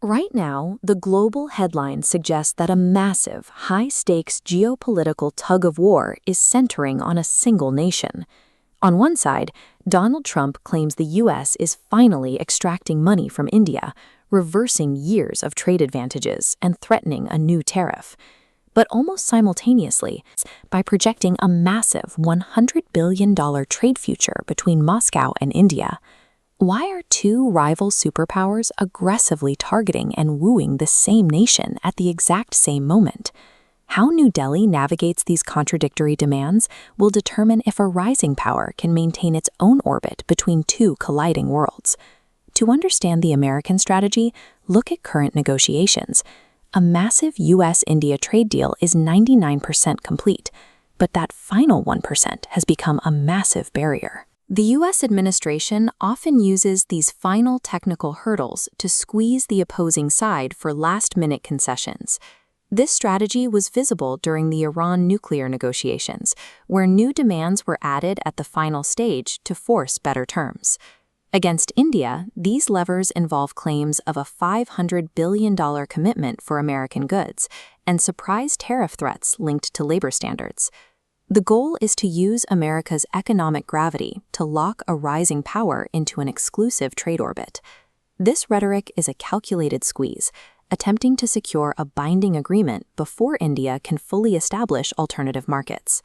Right now, the global headline suggests that a massive, high-stakes geopolitical tug-of-war is centering on a single nation. On one side, Donald Trump claims the U.S. is finally extracting money from India, reversing years of trade advantages and threatening a new tariff. But almost simultaneously, by projecting a massive $100 billion trade future between Moscow and India. Why are two rival superpowers aggressively targeting and wooing the same nation at the exact same moment? How New Delhi navigates these contradictory demands will determine if a rising power can maintain its own orbit between two colliding worlds. To understand the American strategy, look at current negotiations. A massive U.S.-India trade deal is 99% complete, but that final 1% has become a massive barrier. The U.S. administration often uses these final technical hurdles to squeeze the opposing side for last-minute concessions. This strategy was visible during the Iran nuclear negotiations, where new demands were added at the final stage to force better terms. Against India, these levers involve claims of a $500 billion commitment for American goods and surprise tariff threats linked to labor standards. The goal is to use America's economic gravity to lock a rising power into an exclusive trade orbit. This rhetoric is a calculated squeeze, attempting to secure a binding agreement before India can fully establish alternative markets.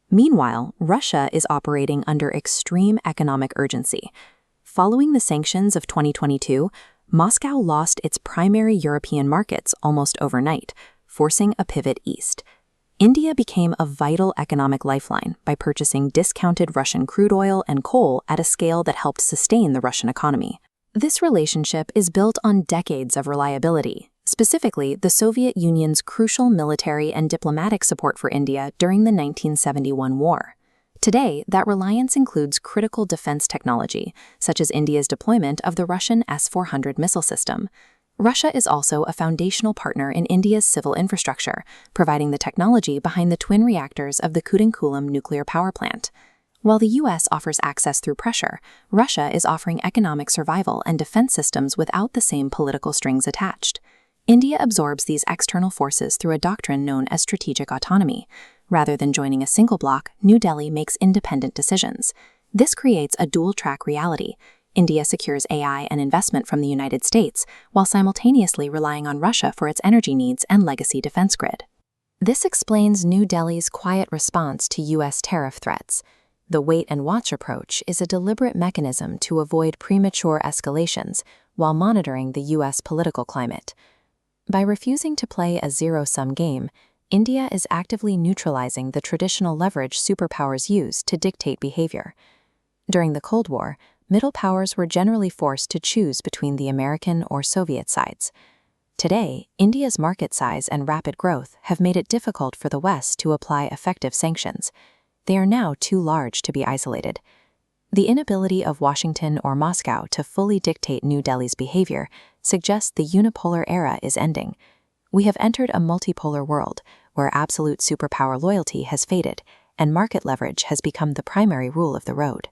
Meanwhile, Russia is operating under extreme economic urgency. Following the sanctions of 2022, Moscow lost its primary European markets almost overnight, forcing a pivot east. India became a vital economic lifeline by purchasing discounted Russian crude oil and coal at a scale that helped sustain the Russian economy. This relationship is built on decades of reliability, specifically the Soviet Union's crucial military and diplomatic support for India during the 1971 war. Today, that reliance includes critical defense technology, such as India's deployment of the Russian S-400 missile system. Russia is also a foundational partner in India's civil infrastructure, providing the technology behind the twin reactors of the Kudankulam nuclear power plant. While the U.S. offers access through pressure, Russia is offering economic survival and defense systems without the same political strings attached. India absorbs these external forces through a doctrine known as strategic autonomy. Rather than joining a single bloc, New Delhi makes independent decisions. This creates a dual-track reality. India secures AI and investment from the United States, while simultaneously relying on Russia for its energy needs and legacy defense grid. This explains New Delhi's quiet response to U.S. tariff threats. The wait-and-watch approach is a deliberate mechanism to avoid premature escalations while monitoring the U.S. political climate. By refusing to play a zero-sum game, India is actively neutralizing the traditional leverage superpowers use to dictate behavior. During the Cold War, middle powers were generally forced to choose between the American or Soviet sides. Today, India's market size and rapid growth have made it difficult for the West to apply effective sanctions. They are now too large to be isolated. The inability of Washington or Moscow to fully dictate New Delhi's behavior suggests the unipolar era is ending. We have entered a multipolar world where absolute superpower loyalty has faded and market leverage has become the primary rule of the road.